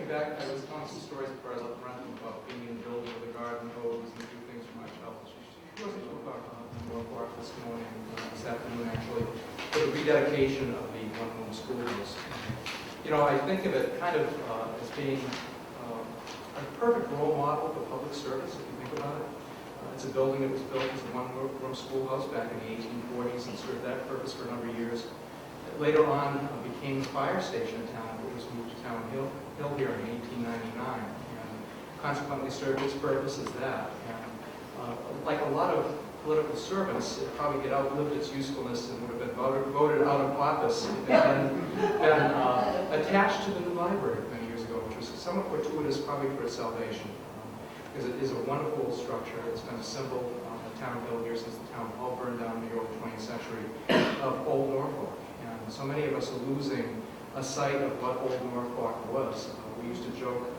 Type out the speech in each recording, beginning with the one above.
thinking back, I was telling some stories before I left Rentham about being in the building with a garden hose and a few things for myself. She wasn't too far more park this morning, this afternoon actually, for the rededication of the one-room schoolhouse. You know, I think of it kind of as being a perfect role model for public service, if you think about it. It's a building that was built as a one-room schoolhouse back in the 1840s and served that purpose for a number of years. It later on became the fire station in town, which was moved to Town Hill here in 1899, and consequently served its purpose as that. And like a lot of political servants, it probably had outlived its usefulness and would have been voted out of office if it had been attached to the new library many years ago, which was somewhat fortuitous probably for its salvation. Because it is a wonderful structure. It's been a symbol of Town Hill here since the town hall burned down in the early 20th century of Old Norfolk. And so many of us are losing a sight of what Old Norfolk was. We used to joke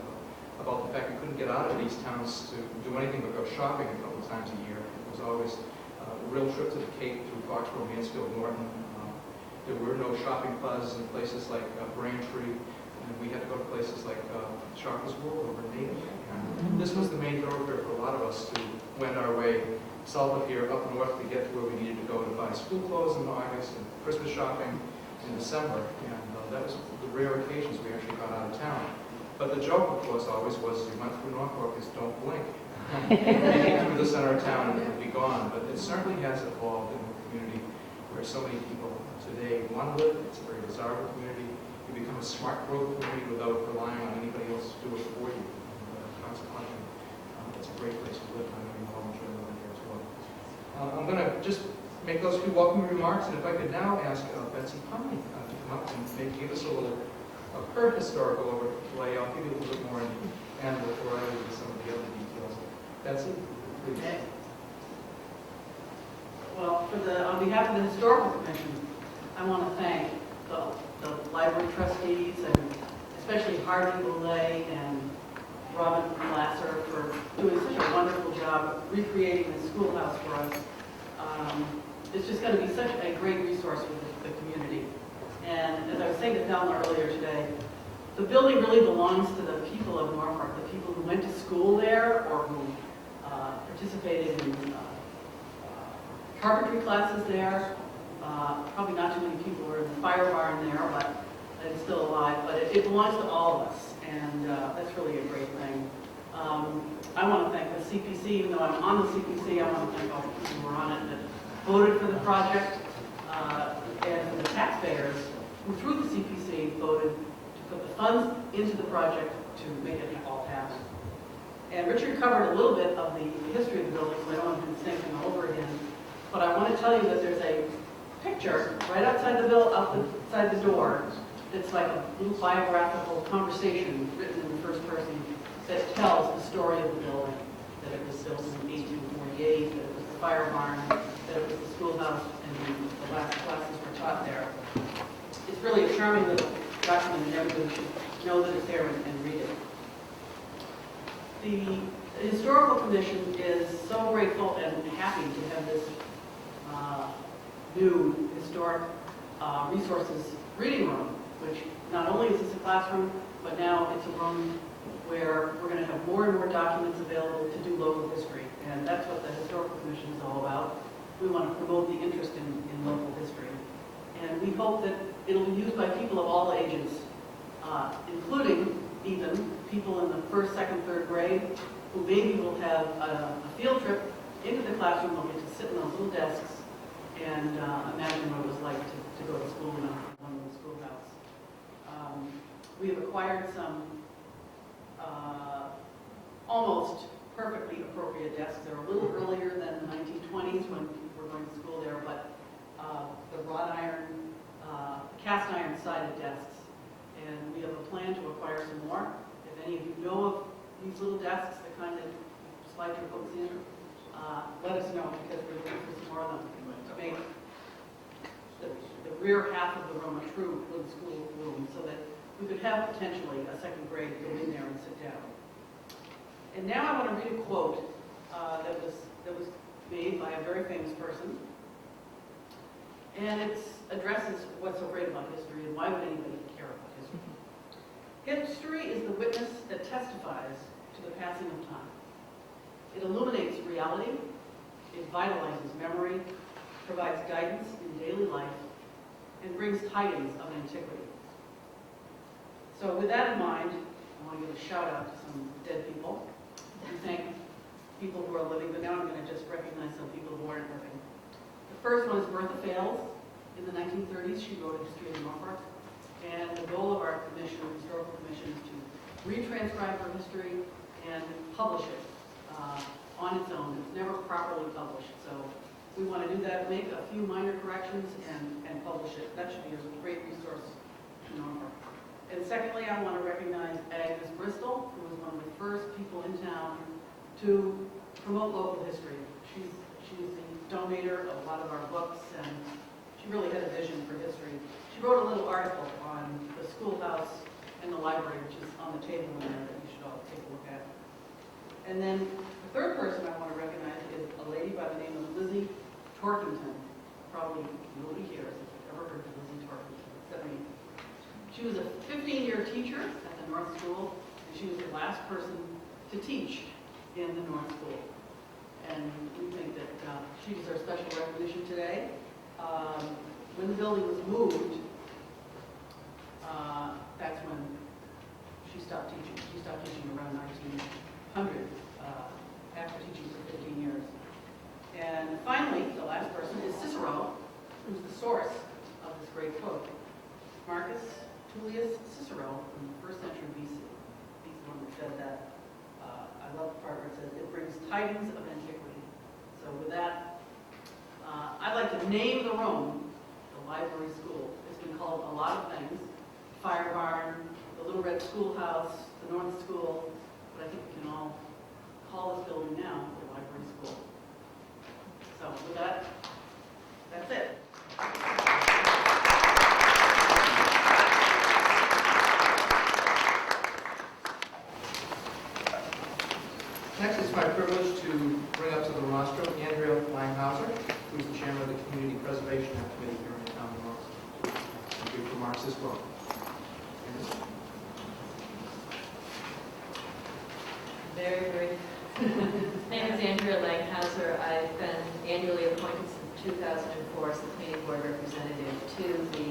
about the fact we couldn't get out of these towns to do anything but go shopping a couple of times a year. It was always a real trip to the Cape through Foxborough, Mansfield, Norton. There were no shopping plazas in places like Braintree. And we had to go to places like Shoppers World over in Native. And this was the main thoroughfare for a lot of us to wend our way south of here, up north to get to where we needed to go to buy school clothes in August and Christmas shopping in December. And that was the rare occasions we actually got out of town. But the joke, of course, always was you went through Norfolk is don't blink. Making through the center of town and be gone. But it certainly has evolved in a community where so many people today want to live. It's a very desirable community. You become a smart growth community without relying on anybody else to do it for you. Consequently, it's a great place to live. I know you all enjoy living here as well. I'm going to just make those few welcoming remarks, and if I could now ask Betsy Conley to come up and maybe give us a little of her historical overlay. I'll give you a little bit more and before I leave with some of the other details. Betsy, please. Okay. Well, on behalf of the Historical Commission, I want to thank the library trustees and especially Harvey Boulay and Robin Lasser for doing such a wonderful job recreating the schoolhouse for us. It's just going to be such a great resource for the community. And as I was saying to Thelma earlier today, the building really belongs to the people of Norfolk, the people who went to school there or who participated in carpentry classes there. Probably not too many people were in the fire barn there, but it's still alive. But it belongs to all of us, and that's really a great thing. I want to thank the CPC, even though I'm on the CPC, I want to thank all the people who were on it that voted for the project, and the taxpayers who, through the CPC, voted to put the funds into the project to make it all happen. And Richard covered a little bit of the history of the building, so I don't want to do the same thing over again. But I want to tell you that there's a picture right outside the door. It's like a little biographical conversation written in the first person that tells the story of the building. That it was built in 1848, that it was the fire barn, that it was the schoolhouse, and the last classes were taught there. It's really a charming little document, and everybody should know that it's there and read it. The Historical Commission is so grateful and happy to have this new historic resources reading room, which not only is this a classroom, but now it's a room where we're going to have more and more documents available to do local history. And that's what the Historical Commission is all about. We want to promote the interest in local history. And we hope that it'll be used by people of all ages, including even people in the first, second, third grade, who maybe will have a field trip into the classroom. They'll get to sit in those little desks and imagine what it was like to go to school in one little schoolhouse. We have acquired some almost perfectly appropriate desks. They're a little earlier than the 1920s when people were going to school there, but the wrought iron, cast iron sided desks. And we have a plan to acquire some more. If any of you know of these little desks, the kind that you slide your books in, let us know, because we're looking for some more of them to make the rear half of the room a true little school room, so that we could have potentially a second grade go in there and sit down. And now I want to read a quote that was made by a very famous person, and it addresses what's so great about history and why would anybody care about history. History is the witness that testifies to the passing of time. It illuminates reality, it vitalizes memory, provides guidance in daily life, and brings tidings of antiquity. So with that in mind, I want to give a shout out to some dead people and thank people who are living, but now I'm going to just recognize some people who aren't living. The first one is Bertha Fales. In the 1930s, she wrote a history of Norfolk. And the goal of our commission, the historical commission, is to retranscribe her history and publish it on its own. It's never properly published. So we want to do that, make a few minor corrections and publish it. That should be a great resource to Norfolk. And secondly, I want to recognize Agnes Bristol, who was one of the first people in town to promote local history. She's the donator of a lot of our books, and she really had a vision for history. She wrote a little article on the schoolhouse and the library, which is on the table in there that you should all take a look at. And then the third person I want to recognize is a lady by the name of Lizzie Torkington. Probably nobody here has ever heard of Lizzie Torkington, except me. She was a 15-year teacher at the North School, and she was the last person to teach in the North School. And we think that she deserves special recognition today. When the building was moved, that's when she stopped teaching. She stopped teaching around 1900, after teaching for 15 years. And finally, the last person is Cicero, who's the source of this great quote. Marcus Tullius Cicero from the 1st century BC. He's the one that said that. I love the part where it says, it brings tidings of antiquity. So with that, I'd like to name the room the library school. It's been called a lot of things. Fire barn, the Little Red Schoolhouse, the North School, but I think we can all call this building now the library school. So with that, that's it. Next, it's my privilege to bring up to the rostrum Andrea Langhauser, who is the chairman of the Community Preservation Committee here in the town of Norfolk. And give remarks as well. Very, very. My name is Andrea Langhauser. I've been annually appointed since 2004 as the community board representative to the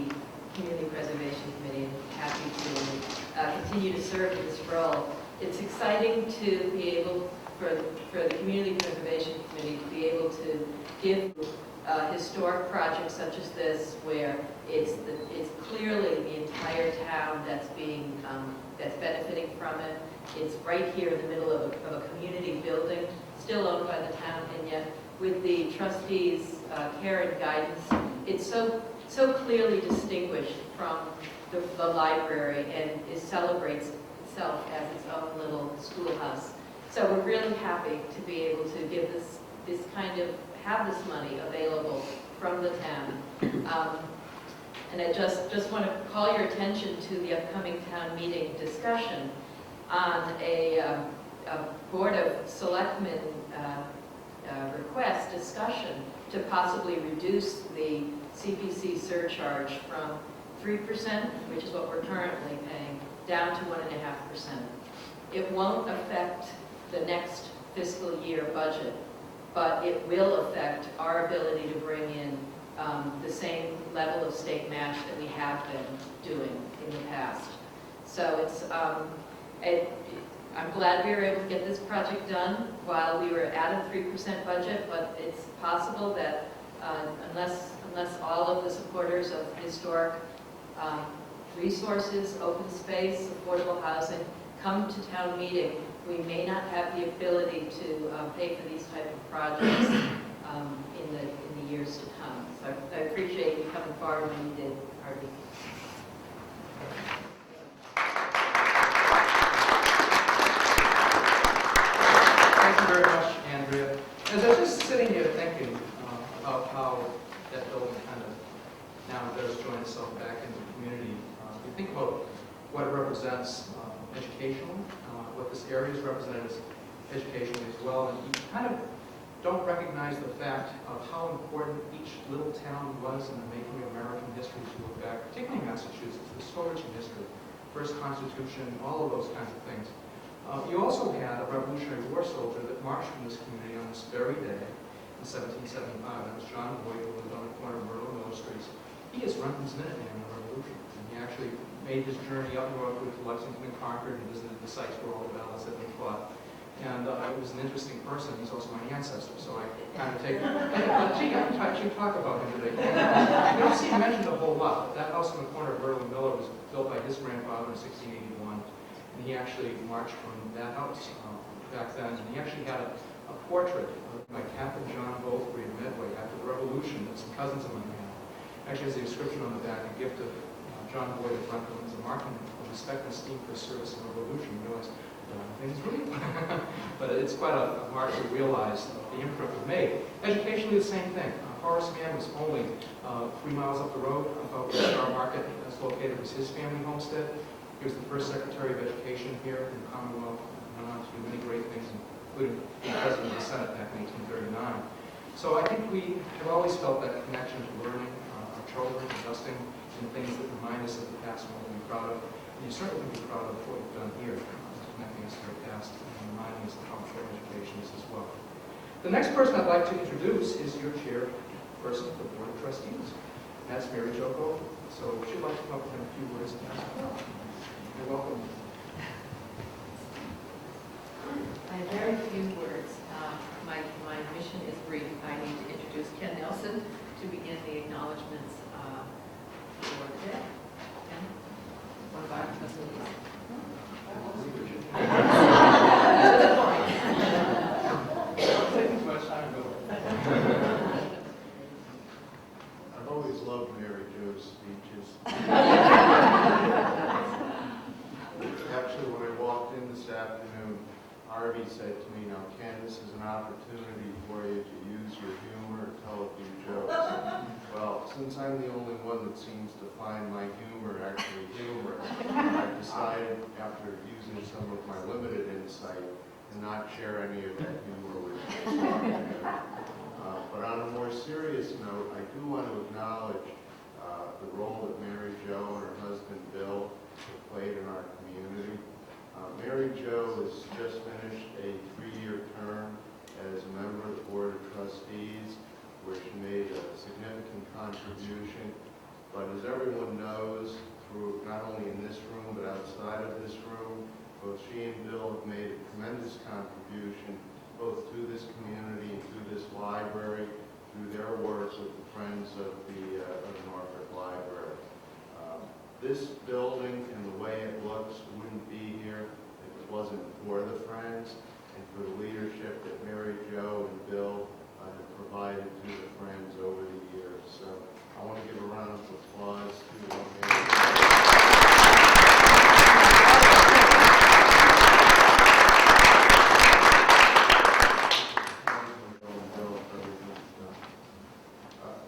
Community Preservation Committee, and happy to continue to serve in this role. It's exciting to be able, for the Community Preservation Committee, to be able to give historic projects such as this, where it's clearly the entire town that's benefiting from it. It's right here in the middle of a community building, still owned by the town, and yet with the trustees' care and guidance, it's so clearly distinguished from the library, and celebrates itself as its own little schoolhouse. So we're really happy to be able to give have this money available from the town. And I just want to call your attention to the upcoming town meeting discussion on a Board of Selectmen request discussion to possibly reduce the CPC surcharge from 3%, which is what we're currently paying, down to 1.5%. It won't affect the next fiscal year budget, but it will affect our ability to bring in the same level of state match that we have been doing in the past. So I'm glad we were able to get this project done while we were at a 3% budget, but it's possible that unless all of the supporters of historic resources, open space, affordable housing come to town meeting, we may not have the ability to pay for these type of projects in the years to come. So I appreciate you coming forward when you did, Harvey. Thank you very much, Andrea. As I was just sitting here thinking about how that building kind of now does join itself back into the community, you think about what it represents educationally, what this area is represented as educationally as well, and you kind of don't recognize the fact of how important each little town was in the making of American history as you look back, particularly Massachusetts, the storage of history. first Constitution, all of those kinds of things. You also had a Revolutionary War soldier that marched from this community on this very day in 1775. That was John Boyd, who lived on the corner of Myrtle and Miller Streets. He is Renton's Minuteman in the Revolution. And he actually made his journey up northward to Lexington and Concord. He visited the sites where all the battles had been fought. And he was an interesting person. He's also my ancestor, so I kind of take. Gee, I should talk about him today. You don't see him mentioned a whole lot. But that house on the corner of Myrtle and Miller was built by his grandfather in 1681, and he actually marched from that house back then. And he actually had a portrait by Captain John Bothbury of Medway after the Revolution that some cousins of mine had. Actually has a description on the back, a gift of John Boyd of Renton as a mark of respect and esteem for his service in the Revolution. You realize things real. But it's quite a mark to realize the imprint was made. Educationally, the same thing. Horace Mann was only 3 miles up the road about where Star Market is located. It was his family homestead. He was the first Secretary of Education here in the Commonwealth. Went on to do many great things, including being President of the Senate back in 1839. So I think we have always felt that connection to learning, our children, investing in things that remind us of the past and what we're proud of. And you certainly can be proud of what we've done here, connecting us to our past and reminding us of how important education is as well. The next person I'd like to introduce is your chairperson of the Board of Trustees. That's Mary Jo Gold. So she'd like to come up with a few words and ask her. You're welcome. I have very few words. My mission is brief. I need to introduce Ken Nelson to begin the acknowledgments for the day. Ken, one of our trustees. I've always loved Mary Jo's speeches. Actually, when I walked in this afternoon, Harvey said to me, "Now, Ken, this is an opportunity for you to use your humor and tell a few jokes." Well, since I'm the only one that seems to find my humor actually humorous, I decided, after using some of my limited insight, to not share any of that humor with you. But on a more serious note, I do want to acknowledge the role that Mary Jo and her husband Bill have played in our community. Mary Jo has just finished a 3-year term as a member of the Board of Trustees, where she made a significant contribution. But as everyone knows, through not only in this room but outside of this room, both she and Bill have made a tremendous contribution both to this community and to this library through their work with the Friends of the Norfolk Library. This building and the way it looks wouldn't be here if it wasn't for the Friends and for the leadership that Mary Jo and Bill have provided to the Friends over the years. So I want to give a round of applause to Mary.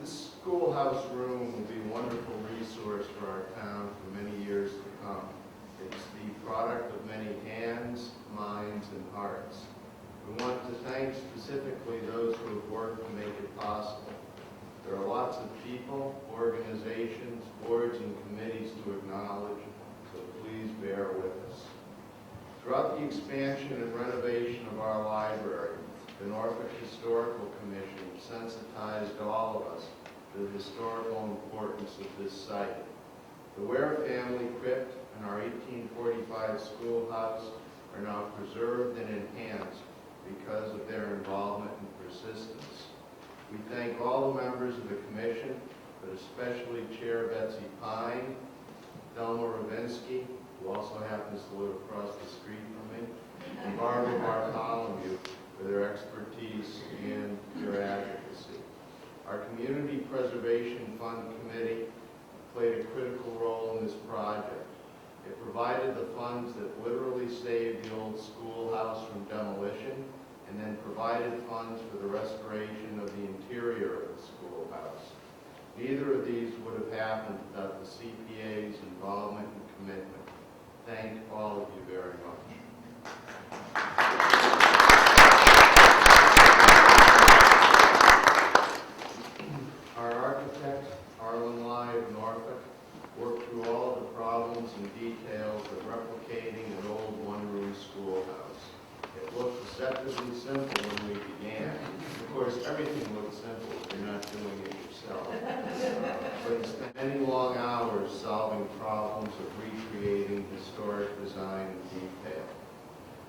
This schoolhouse room will be a wonderful resource for our town for many years to come. It's the product of many hands, minds, and hearts. We want to thank specifically those who have worked to make it possible. There are lots of people, organizations, boards, and committees to acknowledge, so please bear with us. Throughout the expansion and renovation of our library, the Norfolk Historical Commission sensitized all of us to the historical importance of this site. The Ware family crypt and our 1845 schoolhouse are now preserved and enhanced because of their involvement and persistence. We thank all the members of the commission, but especially Chair Betsy Pine, Thelma Ravinsky, who also happens to live across the street from me, and Barbara Bartholomew for their expertise and their advocacy. Our Community Preservation Fund Committee played a critical role in this project. It provided the funds that literally saved the old schoolhouse from demolition, and then provided funds for the restoration of the interior of the schoolhouse. Neither of these would have happened without the CPA's involvement and commitment. Thank all of you very much. Our architect, Harlan Lai of Norfolk, worked through all of the problems and details replicating an old one-room schoolhouse. It looked deceptively simple when we began. Of course, everything looks simple if you're not doing it yourself. But we spent many long hours solving problems of recreating historic design and detail.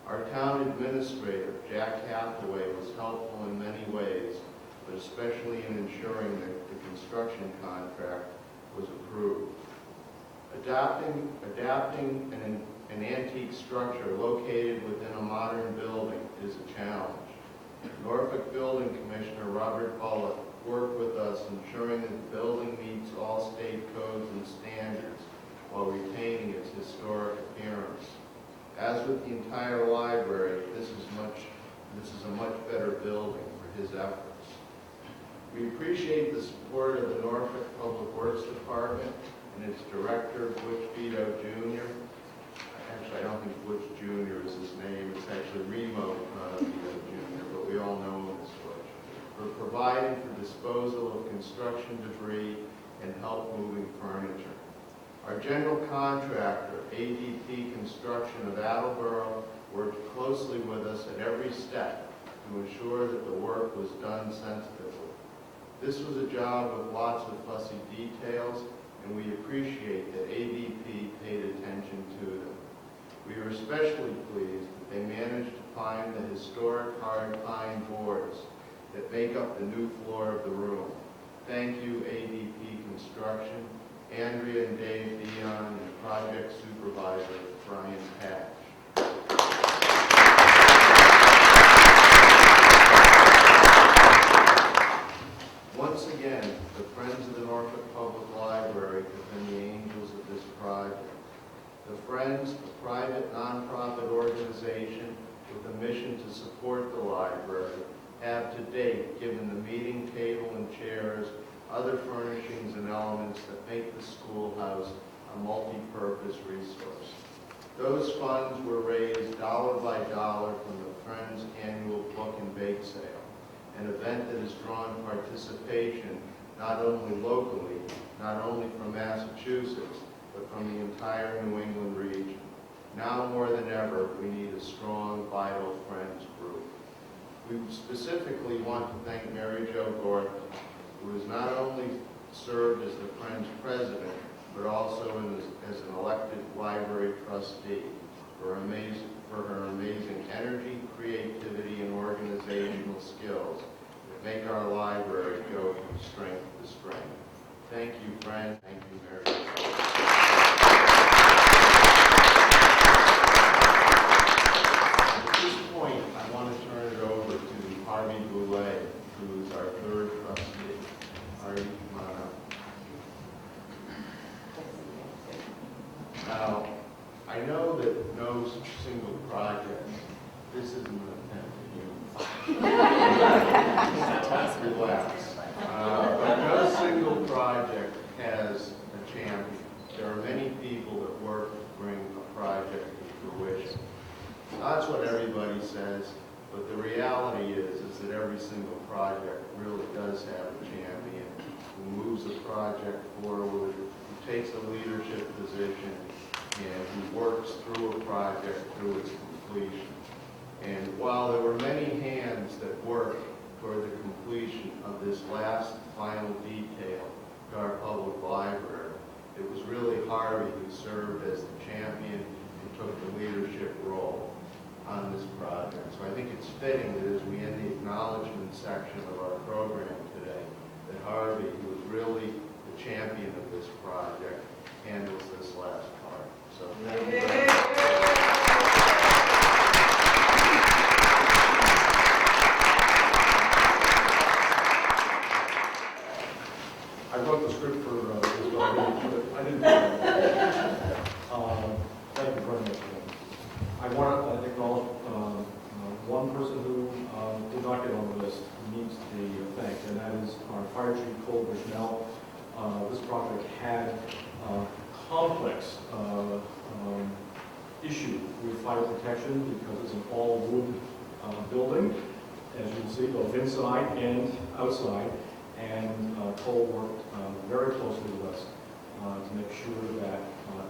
Our town administrator, Jack Hathaway, was helpful in many ways, but especially in ensuring that the construction contract was approved. Adapting an antique structure located within a modern building is a challenge. Norfolk Building Commissioner Robert Bullock worked with us ensuring that the building meets all state codes and standards while retaining its historic appearance. As with the entire library, this is a much better building for his efforts. We appreciate the support of the Norfolk Public Works Department and its director, Butch Vito Jr. Actually, I don't think Butch Jr. is his name. It's actually Remo Vito Jr., but we all know him as Butch, for providing for disposal of construction debris and help moving furniture. Our general contractor, ADP Construction of Attleboro, worked closely with us at every step to ensure that the work was done sensitively. This was a job with lots of fussy details, and we appreciate that ADP paid attention to them. We are especially pleased that they managed to find the historic hard pine boards that make up the new floor of the room. Thank you, ADP Construction, Andrea and Dave Dion, and Project Supervisor Brian Patch. Once again, the Friends of the Norfolk Public Library have been the angels of this project. The Friends, a private nonprofit organization with a mission to support the library, have to date given the meeting table and chairs, other furnishings and elements that make the schoolhouse a multi-purpose resource. Those funds were raised dollar by dollar from the Friends annual book and bake sale, an event that has drawn participation not only locally, not only from Massachusetts, but from the entire New England region. Now more than ever, we need a strong, vital Friends group. We specifically want to thank Mary Jo Gordon, who has not only served as the Friends president, but also as an elected library trustee for her amazing energy, creativity, and organizational skills that make our library go from strength to strength. Thank you, Friends. Thank you, Mary Jo. At this point, I want to turn it over to Harvey Goulet, who is our third trustee. Harvey, come on up. Now, I know that no single project, this isn't an attempt at you. Relax. But no single project has a champion. There are many people that work to bring a project to fruition. That's what everybody says, but the reality is that every single project really does have a champion who moves a project forward, who takes a leadership position, and who works through a project through its completion. And while there were many hands that worked toward the completion of this last final detail to our public library, it was really Harvey who served as the champion and took the leadership role on this project. So I think it's fitting that as we end the acknowledgement section of our program today, that Harvey, who is really the champion of this project, handles this last part. So thank you. I wrote the script for this document, but I didn't. Thank you very much. I want to acknowledge one person who did not get on the list, who needs to be thanked, and that is our Fire Chief Cole Bushnell. This project had complex issue with fire protection because it's an all-wood building, as you can see, both inside and outside. And Cole worked very closely with us to make sure that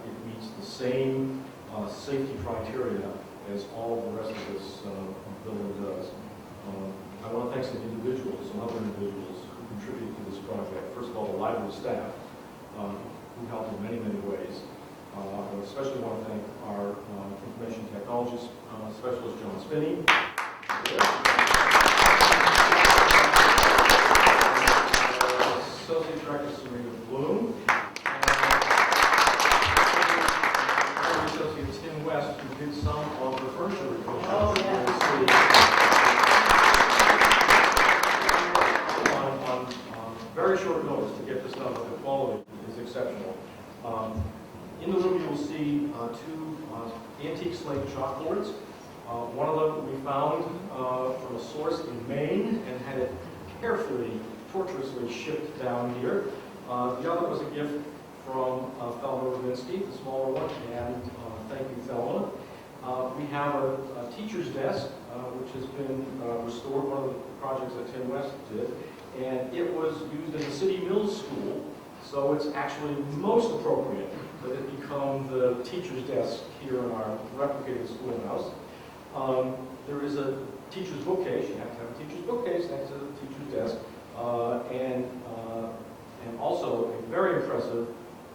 it meets the same safety criteria as all the rest of this building does. I want to thank some individuals, some other individuals who contributed to this project. First of all, the library staff, who helped in many, many ways. I especially want to thank our information technology specialist, John Spinney. Associate Director Serena Bloom. And Associate Tim West, who did some of the furniture revisions. Oh, yeah. On very short notice to get this done, but the quality is exceptional. In the room, you will see two antique slate chalkboards. One of them we found from a source in Maine and had it carefully, tortuously shipped down here. The other was a gift from Thelma Ravinsky, the smaller one, and thank you, Thelma. We have a teacher's desk, which has been restored, one of the projects that Tim West did, and it was used in the City Mills School, so it's actually most appropriate that it become the teacher's desk here in our replicated schoolhouse. There is a teacher's bookcase. You have to have a teacher's bookcase next to the teacher's desk, and also a very impressive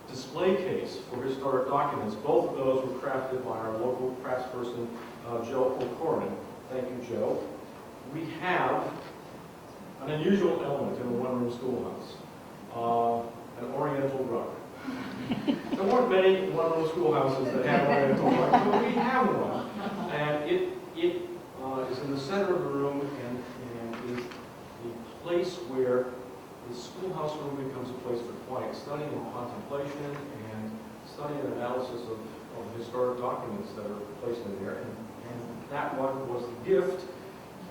display case for historic documents. Both of those were crafted by our local craftsperson, Joe O'Corin. Thank you, Joe. We have an unusual element in a one-room schoolhouse, an oriental rug. There weren't many one-room schoolhouses that had oriental rugs, but we have one. And it is in the center of the room and is the place where the schoolhouse room becomes a place for quiet study and contemplation and study and analysis of historic documents that are placed in there. And that one was the gift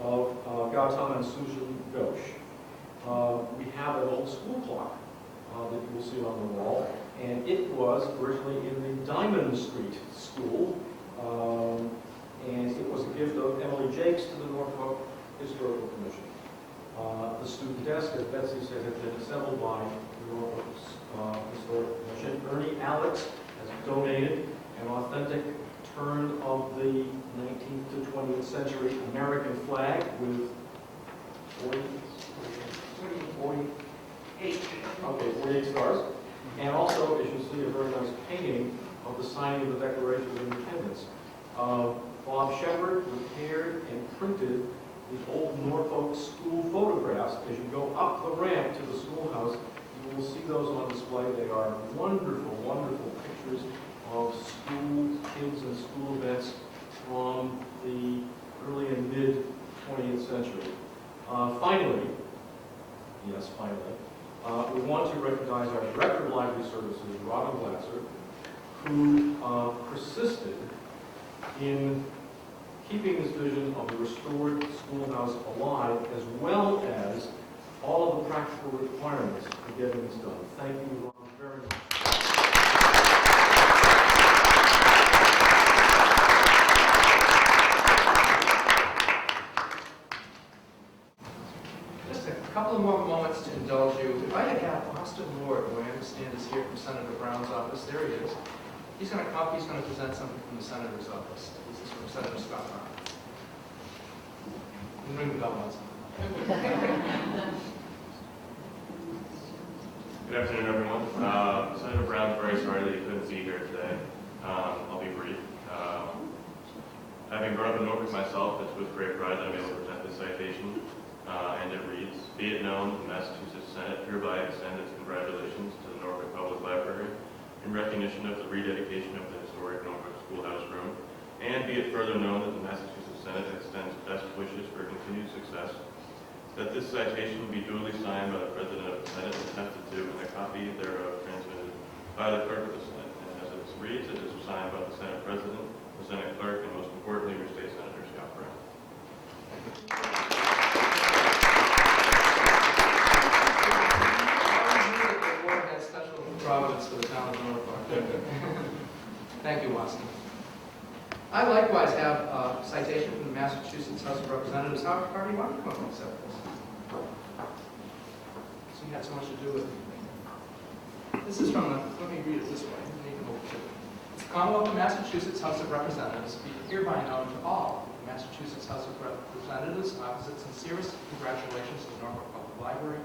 of Gautam and Susan Ghosh. We have an old school clock that you will see on the wall, and it was originally in the Diamond Street School, and it was a gift of Emily Jakes to the Norfolk Historical Commission. The student desk, as Betsy said, had been assembled by the Norfolk Historical Commission. Ernie Alex has donated an authentic turn of the 19th to 20th century American flag with 48 stars. And also, as you see, a very nice painting of the signing of the Declaration of Independence. Bob Shepard repaired and printed the old Norfolk school photographs. As you go up the ramp to the schoolhouse, you will see those on display. They are wonderful, wonderful pictures of school kids and school events from the early and mid 20th century. Finally, we want to recognize our Director of Library Services, Robin Glasser, who persisted in keeping this vision of the restored schoolhouse alive, as well as all of the practical requirements for getting this done. Thank you, Robin, very much. Just a couple of more moments to indulge you. If I could have Austin Ward, who I understand is here from Senator Brown's office. There he is. He's going to present something from the Senator's office. This is from Senator Scott Brown. Ring the bell once. Good afternoon, everyone. Senator Brown's very sorry that he couldn't be here today. I'll be brief. Having grown up in Norfolk myself, it's with great pride that I'm able to present this citation. And it reads, "Be it known, the Massachusetts Senate hereby extends its congratulations to the Norfolk Public Library in recognition of the rededication of the historic Norfolk Schoolhouse Room, and be it further known that the Massachusetts Senate extends best wishes for continued success, that this citation will be duly signed by the President of the Senate and attested to, and a copy thereof transmitted by the Clerk of the Senate. And as it reads, it is signed by the Senate President, the Senate Clerk, and most importantly, your State Senator, Scott Brown." Providence for the town of Norfolk. Thank you, Austin. I likewise have a citation from the Massachusetts House of Representatives. How do you want to come up and accept this? So you had so much to do with it. This is from the, let me read it this way. You can hold it. Commonwealth of Massachusetts House of Representatives be hereby known to all the Massachusetts House of Representatives opposite sincerest congratulations to the Norfolk Public Library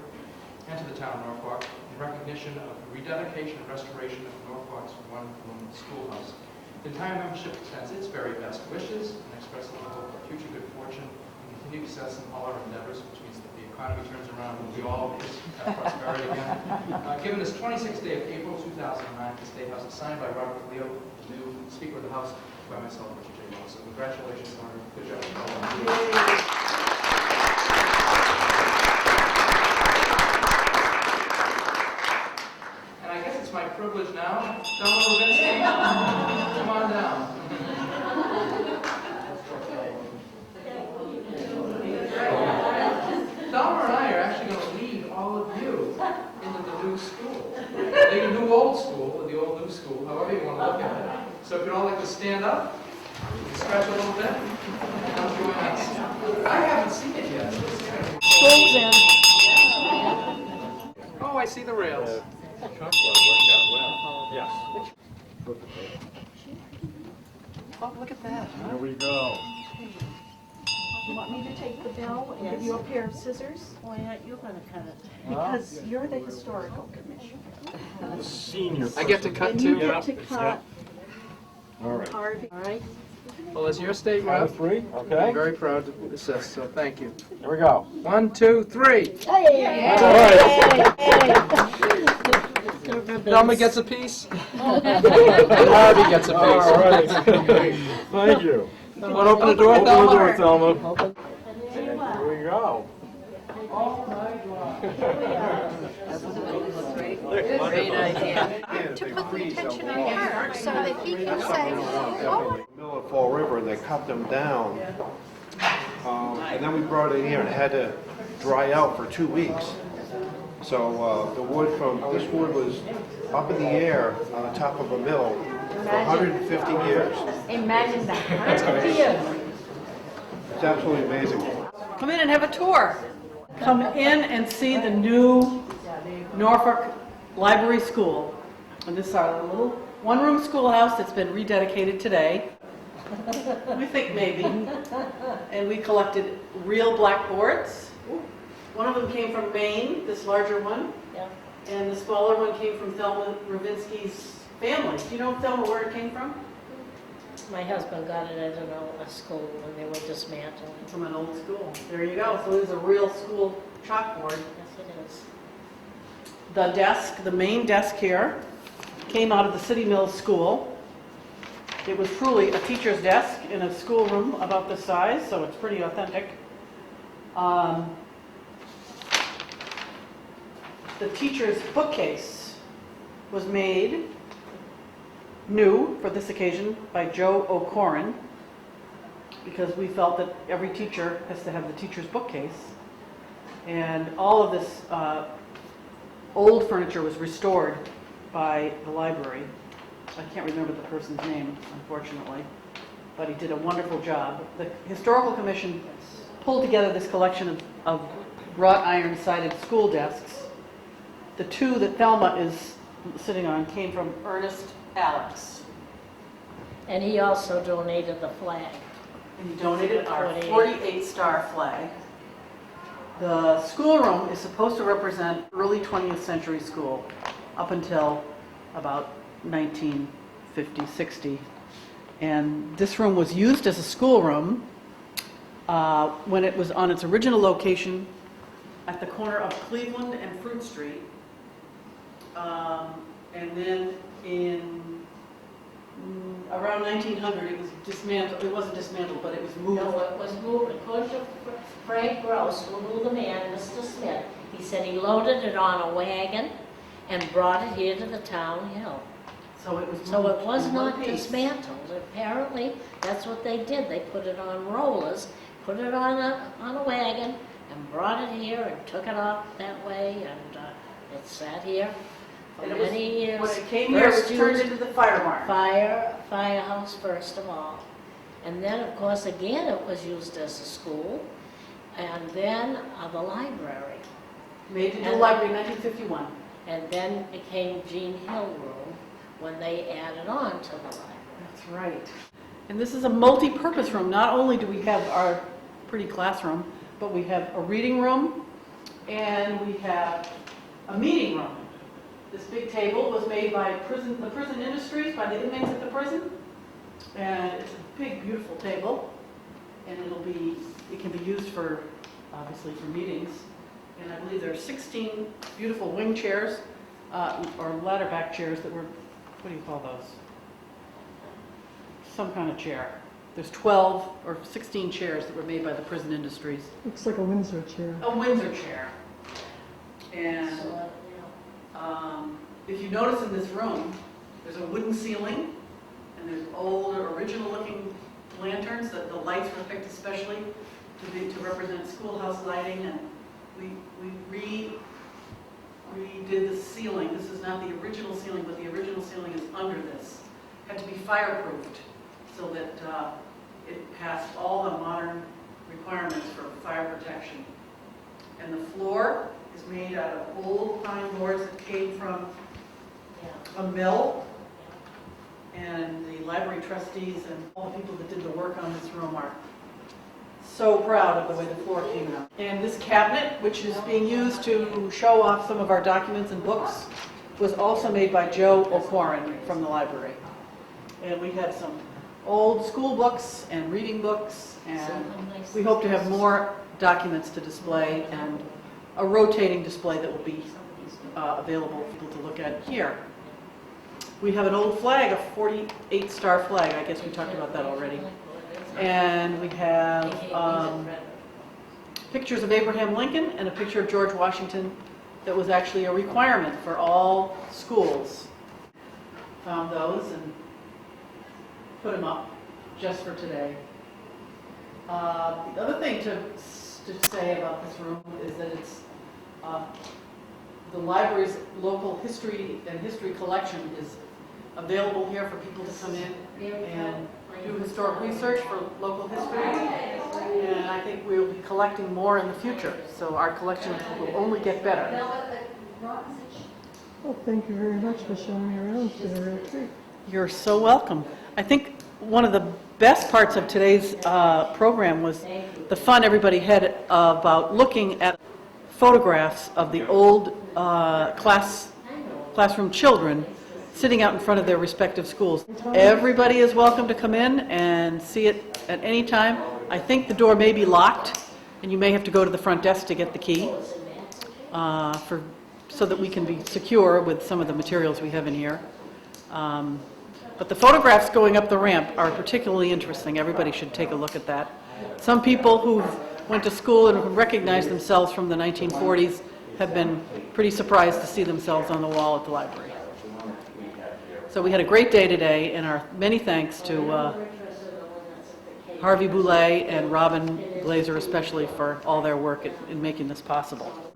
and to the town of Norfolk in recognition of the rededication and restoration of Norfolk's one-room schoolhouse. The entire membership extends its very best wishes and expresses the hope for future good fortune and continued success in all our endeavors, which means that the economy turns around and we all have prosperity again. Given this 26th day of April 2009, the State House is signed by Robert Leo, the new Speaker of the House, by myself, Richard J. Wells. So congratulations, Senator. Good job. And I guess it's my privilege now. Delma Levinsky, come on down. Delma and I are actually going to lead all of you into the new school. The new old school, or the old new school, however you want to look at it. So if you'd all like to stand up, stretch a little bit, and come join us. I haven't seen it yet. So this is gonna be- School's in. Oh, I see the rails. Yes. Oh, look at that. Here we go. You want me to take the bill and give you a pair of scissors? Why aren't you gonna cut it? Because you're the historical commissioner. The senior. I get to cut And you too? get to cut All right. Harvey. All right? Well, as your state Count rep, of three, I'm okay? very proud to assist, so thank you. Here we go. 1, 2, 3. All right. Thelma gets a piece. And Harvey gets a All piece. right. Thank you. You want to open the door, Open the Thelma? door, Thelma. Here we go. Oh, my God. Great idea. To put the attention on her so that he can say, oh, Mill of Fall River, and they cut them down. And then we brought it here and it had to dry out for 2 weeks. So the wood this wood was up in the air on the top of a mill for 150 years. imagine that. It's absolutely amazing. Come in and have a tour. Come in and see the new Norfolk Library School. And this is our little one-room schoolhouse that's been rededicated today. We think maybe. And we collected real blackboards. One of them came from Maine, this larger one. Yeah. And the smaller one came from Thelma Ravinsky's family. Do you know, Thelma, where it came from? My husband got it at an old school when they were dismantling. From an old school. There you go. So it is a real school chalkboard. Yes, it is. The desk, the main desk here, came out of the City Mills School. It was truly a teacher's desk in a schoolroom about this size, so it's pretty authentic. The teacher's bookcase was made new for this occasion by Joe O'Corin, because we felt that every teacher has to have the teacher's bookcase. And all of this old furniture was restored by the library. I can't remember the person's name, unfortunately, but he did a wonderful job. The Historical Commission pulled together this collection of wrought iron sided school desks. The two that Thelma is sitting on came from Ernest Alex. And he also donated the flag. And he donated our 48-star flag. The schoolroom is supposed to represent early 20th century school up until about 1950, 60. And this room was used as a schoolroom when it was on its original location at the corner of Cleveland and Fruit Street. And then in around 1900, it was dismantled. It wasn't dismantled, but it was moved. No, it was moved. According to Frank Gross, who knew the man, Mr. Smith, he said he loaded it on a wagon and brought it here to the town hill. So it was So moved it was in one not piece. dismantled. Apparently, that's what they did. They put it on rollers, put it on a wagon, and brought it here and took it off that way, and it sat here for And it was- many years. When it came here, it was First turned used into the fire barn. firehouse first of all. And then, of course, again, it was used as a school, and then the library. Made into a And- library in 1951. And then became Jean Hill Room when they added on to the library. That's right. And this is a multi-purpose room. Not only do we have our pretty classroom, but we have a reading room and we have a meeting room. This big table was made by the prison industries, by the inmates at the prison. And it's a big, beautiful table. And it can be used for, obviously, for meetings. And I believe there are 16 beautiful wing chairs, or ladder back chairs that were, what do you call those? Some kind of chair. There's 12 or 16 chairs that were made by the prison industries. Looks like a Windsor chair. A Windsor chair. And if you notice in this room, there's a wooden ceiling, and there's old, original-looking lanterns that the lights were picked especially to represent schoolhouse lighting, and we redid the ceiling. This is not the original ceiling, but the original ceiling is under this. Had to be fireproofed so that it passed all the modern requirements for fire protection. And the floor is made out of old pine boards that came from a mill. And the library trustees and all the people that did the work on this room are so proud of the way the floor came out. And this cabinet, which is being used to show off some of our documents and books, was also made by Joe O'Corin from the library. And we had some old school books and reading books, and we hope to have more documents to display and a rotating display that will be available for people to look at here. We have an old flag, a 48-star flag. I guess we talked about that already. And we have pictures of Abraham Lincoln and a picture of George Washington that was actually a requirement for all schools. Found those and put them up just for today. The other thing to say about this room is that it's the library's local history and history collection is available here for people to come in and do historic research for local history. And I think we'll be collecting more in the future, so our collection will only get better. Well, thank you very much for showing me around. It's been a real treat. You're so welcome. I think one of the best parts of today's program was the fun everybody had about looking at photographs of the old classroom children sitting out in front of their respective schools. Everybody is welcome to come in and see it at any time. I think the door may be locked, and you may have to go to the front desk to get the key so that we can be secure with some of the materials we have in here. But the photographs going up the ramp are particularly interesting. Everybody should take a look at that. Some people who went to school and who recognize themselves from the 1940s have been pretty surprised to see themselves on the wall at the library. So we had a great day today, and our many thanks to Harvey Boulay and Robin Glazer especially for all their work in making this possible.